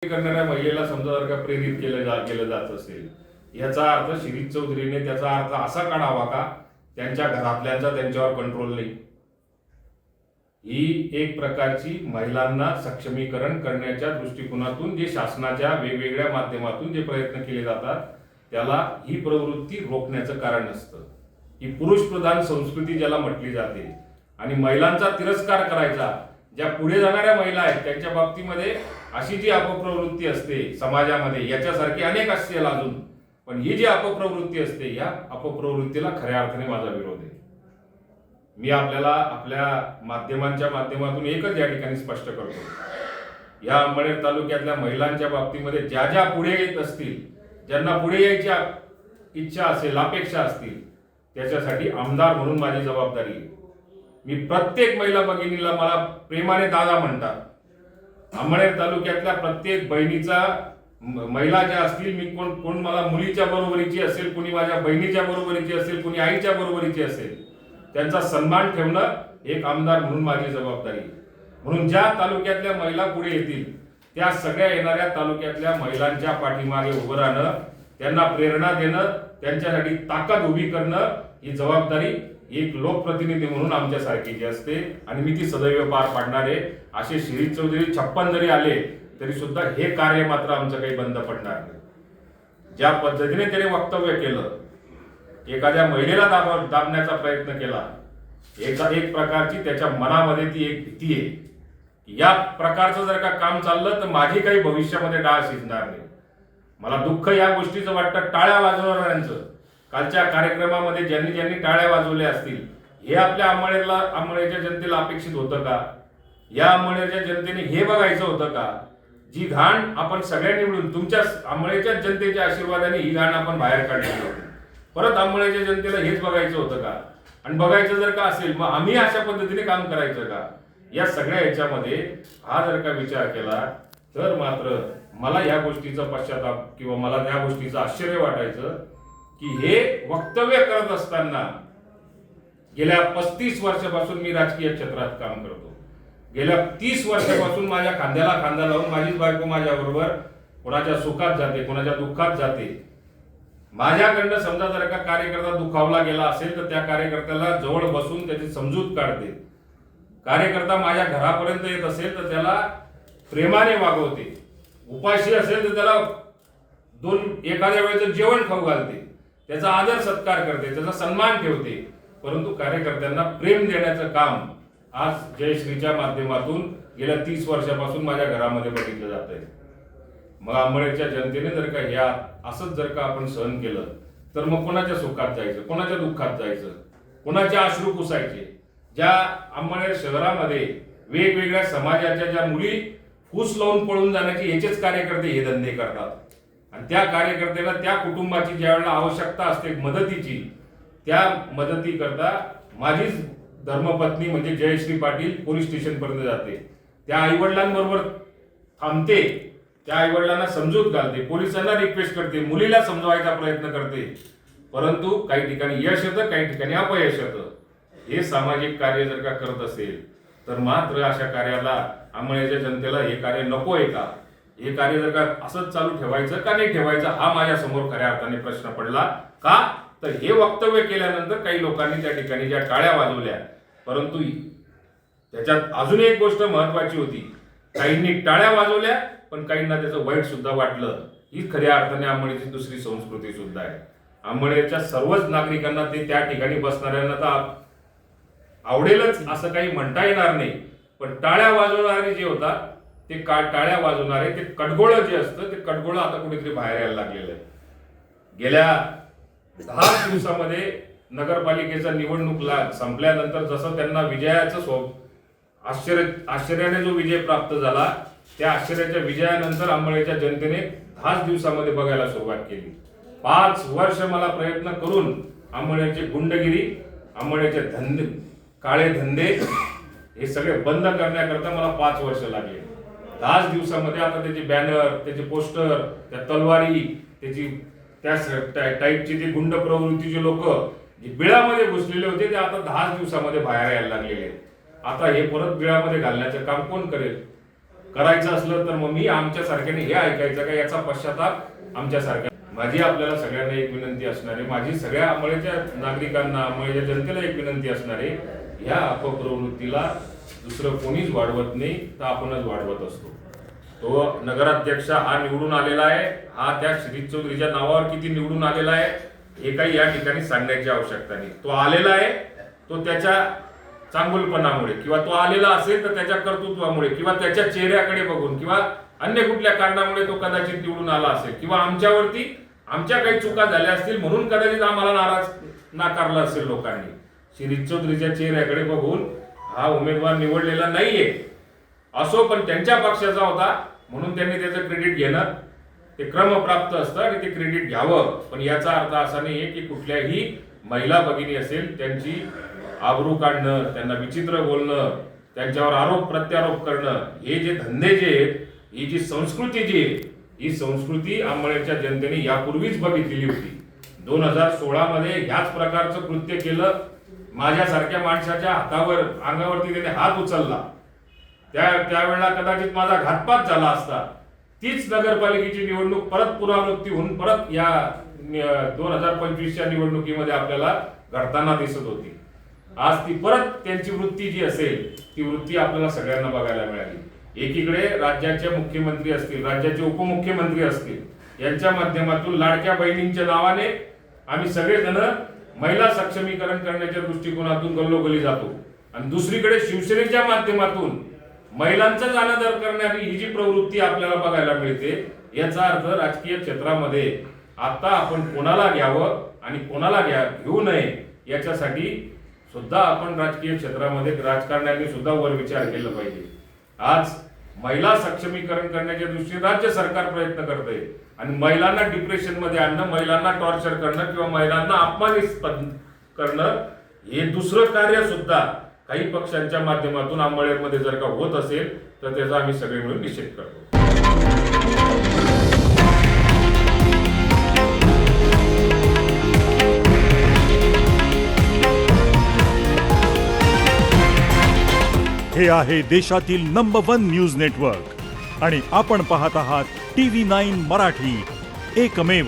करणाऱ्या महिलेला समजा जर का प्रेरित केलं जात असेल, याचा अर्थ शिरीष चौधरीने त्याचा अर्थ असा काढावा का त्यांच्या घरातल्यांचा त्यांच्यावर कंट्रोल नाही? ही एक प्रकारची महिलांना सक्षमीकरण करण्याच्या दृष्टिकोनातून जे शासनाच्या वेगवेगळ्या माध्यमातून जे प्रयत्न केले जातात त्याला ही प्रवृत्ती रोखण्याचं कारण असतं. ही पुरुष प्रधान संस्कृती ज्याला म्हटली जाते आणि महिलांचा तिरस्कार करायचा, ज्या पुढे जाणाऱ्या महिला आहेत त्यांच्या बाबतीमध्ये अशी जी अपप्रवृत्ती असते समाजामध्ये, याच्यासारखी अनेक असतील अजून, पण ही जी अपप्रवृत्ती असते या अपप्रवृत्तीला खऱ्या अर्थाने माझा विरोध आहे. मी आपल्याला आपल्या माध्यमांच्या माध्यमातून एकच या ठिकाणी स्पष्ट करतो, या अंबळनेर तालुक्यातल्या महिलांच्या बाबतीमध्ये ज्या ज्या पुढे येत असतील, ज्यांना पुढे यायची इच्छा असेल, अपेक्षा असतील, त्याच्यासाठी आमदार म्हणून माझी जबाबदारी आहे. मी प्रत्येक महिला भगिनीला मला प्रेमाने दादा म्हणतात. अंबळनेर तालुक्यातल्या प्रत्येक बहिणीचा महिला ज्या असतील, मी कोण मला मुलीच्या बरोबरीची असेल, कोणी माझ्या बहिणीच्या बरोबरीची असेल, कोणी आईच्या बरोबरीची असेल, त्यांचा सन्मान ठेवणं एक आमदार म्हणून माझी जबाबदारी आहे. म्हणून ज्या तालुक्यातल्या महिला पुढे येतील त्या सगळ्या येणाऱ्या तालुक्यातल्या महिलांच्या पाठीमागे उभं राहणं, त्यांना प्रेरणा देणं, त्यांच्यासाठी ताकद उभी करणं ही जबाबदारी एक लोकप्रतिनिधी म्हणून आमच्यासारखीची असते आणि मी ती सदैव पार पाडणार आहे. असे शिरीष चौधरी 56 जरी आले तरी सुद्धा हे कार्य मात्र आमचं काही बंद पडणार नाही. ज्या पद्धतीने त्याने वक्तव्य केलं, एखाद्या महिलेला दाबण्याचा प्रयत्न केला, एक प्रकारची त्याच्या मनामध्ये ती एक भीती आहे की या प्रकारचं जर का काम चाललं तर माझी काही भविष्यामध्ये डाळ शिजणार नाही. मला दुःख या गोष्टीचं वाटतं टाळ्या वाजवणाऱ्यांचं. कालच्या कार्यक्रमामध्ये ज्यांनी ज्यांनी टाळ्या वाजवल्या असतील, हे आपल्या अंबळनेरच्या जनतेला अपेक्षित होतं का? या अंबळनेरच्या जनतेने हे बघायचं होतं का जी घाण आपण सगळ्यांनी मिळून तुमच्या अंबळनेरच्या जनतेच्या आशीर्वादाने ही घाण आपण बाहेर काढलेली होती, परत अंबळनेरच्या जनतेला हेच बघायचं होतं का? आणि बघायचं जर का असेल मग आम्ही अशा पद्धतीने काम करायचं का? या सगळ्या याच्यामध्ये हा जर का विचार केला तर मात्र मला या गोष्टीचा पश्चाताप किंवा मला त्या गोष्टीचं आश्चर्य वाटायचं की हे वक्तव्य करत असताना गेल्या 35 वर्षापासून मी राजकीय क्षेत्रात काम करतो. गेल्या 30 वर्षापासून माझ्या खांद्याला खांदा लावून माझीच बायको माझ्याबरोबर कोणाच्या सुखात जाते, कोणाच्या दुःखात जाते. माझ्याकडनं समजा जर का कार्यकर्ता दुखावला गेला असेल तर त्या कार्यकर्त्याला जवळ बसून त्याची समजूत काढते. कार्यकर्ता माझ्या घरापर्यंत येत असेल तर त्याला प्रेमाने वागवते. उपाशी असेल तर त्याला एखाद्या वेळेचं जेवण खाऊ घालते, त्याचा आदर सत्कार करते, त्याचा सन्मान ठेवते. परंतु कार्यकर्त्यांना प्रेम देण्याचं काम आज जयश्रीच्या माध्यमातून गेल्या 30 वर्षापासून माझ्या घरामध्ये बघितलं जात आहे. मग अंबळनेरच्या जनतेने जर का ह्या असंच जर का आपण सहन केलं तर मग कोणाच्या सुखात जायचं, कोणाच्या दुःखात जायचं, कोणाचे अश्रू पुसायचे? ज्या अंबळनेर शहरामध्ये वेगवेगळ्या समाजाच्या ज्या मुली फूस लावून पळून जाण्याचे याचेच कार्यकर्ते हे धंदे करतात आणि त्या कार्यकर्त्याला त्या कुटुंबाची ज्या वेळेला आवश्यकता असते मदतीची, त्या मदती करता माझीच धर्मपत्नी म्हणजे जयश्री पाटील पोलीस स्टेशन पर्यंत जाते, त्या आईवडिलांबरोबर थांबते, त्या आईवडिलांना समजूत घालते, पोलिसांना रिक्वेस्ट करते, मुलीला समजवायचा प्रयत्न करते. परंतु काही ठिकाणी यश येतं, काही ठिकाणी अपयश येतं. हे सामाजिक कार्य जर का करत असेल तर मात्र अशा कार्याला अंबळनेरच्या जनतेला हे कार्य नको आहे का? हे कार्य जर का असंच चालू ठेवायचं का नाही ठेवायचं हा माझ्या समोर खऱ्या अर्थाने प्रश्न पडला. का तर हे वक्तव्य केल्यानंतर काही लोकांनी त्या ठिकाणी ज्या टाळ्या वाजवल्या, परंतु त्याच्यात अजून एक गोष्ट महत्वाची होती, काहींनी टाळ्या वाजवल्या पण काहींना त्याचं वाईट सुद्धा वाटलं. ही खऱ्या अर्थाने अंबळनेरची दुसरी संस्कृती सुद्धा आहे. अंबळनेरच्या सर्वच नागरिकांना ते त्या ठिकाणी बसणाऱ्यांना तर आवडेलच असं काही म्हणता येणार नाही, पण टाळ्या वाजवणारे जे होतात ते टाळ्या वाजवणारे ते कडगोळं जे असतं ते कडगोळं आता कुठेतरी बाहेर यायला लागलेलं आहे. गेल्या 10 दिवसामध्ये नगरपालिकेचा निवडणूक संपल्यानंतर जसं त्यांना विजयाचं आश्चर्याने जो विजय प्राप्त झाला, त्या आश्चर्याच्या विजयानंतर अंबळनेरच्या जनतेने 10 दिवसामध्ये बघायला सुरुवात केली. 5 वर्ष मला प्रयत्न करून अंबळनेरची गुंडगिरी, अंबळनेरचे धंदे, काळे धंदे हे सगळे बंद करण्याकरता मला 5 वर्ष लागले. 10 दिवसामध्ये आता त्याचे बॅनर, त्याचे पोस्टर, त्या तलवारी, त्याची त्या टाईपची ती गुंड प्रवृत्तीचे लोक जे बिळामध्ये घुसलेले होते ते आता 10 दिवसामध्ये बाहेर यायला लागलेले. आता हे परत बिळामध्ये घालण्याचं काम कोण करेल? करायचं असलं तर मग मी आमच्या सारख्याने हे ऐकायचं का याचा पश्चाताप आमच्या सारख्या. माझी आपल्याला सगळ्यांना एक विनंती असणार आहे, माझी सगळ्या अंमळेच्या नागरिकांना अंमळेच्या जनतेला एक विनंती असणार आहे, ह्या अपप्रवृत्तीला दुसरं कोणीच वाढवत नाही तर आपणच वाढवत असतो. तो नगराध्यक्ष हा निवडून आलेला आहे, हा त्या श्री चौधरीच्या नावावर किती निवडून आलेला आहे हे काही या ठिकाणी सांगण्याची आवश्यकता नाही. तो आलेला आहे तो त्याच्या चांगुलपणामुळे, किंवा तो आलेला असेल तर त्याच्या कर्तृत्वामुळे, किंवा त्याच्या चेहऱ्याकडे बघून, किंवा अन्य कुठल्या कारणामुळे तो कदाचित निवडून आला असेल, किंवा आमच्यावरती आमच्या काही चुका झाल्या असतील म्हणून कदाचित आम्हाला नाकारलं असेल लोकांनी. श्री चौधरीच्या चेहऱ्याकडे बघून हा उमेदवार निवडलेला नाहीये. असो, पण त्यांच्या पक्षाचा होता म्हणून त्यांनी त्याचं क्रेडिट घेणं ते क्रमप्राप्त असतं आणि ते क्रेडिट घ्यावं. पण याचा अर्थ असा नाहीये की कुठल्याही महिला भगिनी असेल त्यांची आबरू काढणं, त्यांना विचित्र बोलणं, त्यांच्यावर आरोप प्रत्यारोप करणं, हे जे धंदे जे आहेत, ही जी संस्कृती जी आहे, ही संस्कृती अंमळनेरच्या जनतेने यापूर्वीच बघितलेली होती. 2016 मध्ये ह्याच प्रकारचं कृत्य केलं. माझ्यासारख्या माणसाच्या हातावर अंगावरती त्याने हात उचलला, त्यावेळेला कदाचित माझा घातपात झाला असता. तीच नगरपालिकेची निवडणूक परत पुनरावृत्ती होऊन परत या 2025च्या निवडणुकीमध्ये आपल्याला घडताना दिसत होती. आज ती परत त्यांची वृत्ती जी असेल ती वृत्ती आपल्याला सगळ्यांना बघायला मिळाली. एकीकडे राज्याचे मुख्यमंत्री असतील, राज्याचे उपमुख्यमंत्री असतील, यांच्या माध्यमातून लाडक्या बहिणींच्या नावाने आम्ही सगळेजण महिला सक्षमीकरण करण्याच्या दृष्टिकोनातून गल्लोगल्ली जातो, आणि दुसरीकडे शिवसेनेच्या माध्यमातून महिलांचाच अनादर करणारी ही जी प्रवृत्ती आपल्याला बघायला मिळते. याचा अर्थ राजकीय क्षेत्रामध्ये आता आपण कोणाला घ्यावं आणि कोणाला घेऊ नये याच्यासाठी सुद्धा आपण राजकीय क्षेत्रामध्ये राजकारण्यांनी सुद्धा वर विचार केला पाहिजे. आज महिला सक्षमीकरण करण्याच्या दृष्टीने राज्य सरकार प्रयत्न करते, आणि महिलांना डिप्रेशन मध्ये आणणं, महिलांना टॉर्चर करणं किंवा महिलांना अपमानित करणं हे दुसरं कार्य सुद्धा काही पक्षांच्या माध्यमातून अंमळनेरमध्ये जर का होत असेल तर त्याचा आम्ही सगळे मिळून निषेध करतो. हे आहे देशातील नंबर 1 न्यूज नेटवर्क आणि आपण पाहत आहात TV9 मराठी, एकमेव.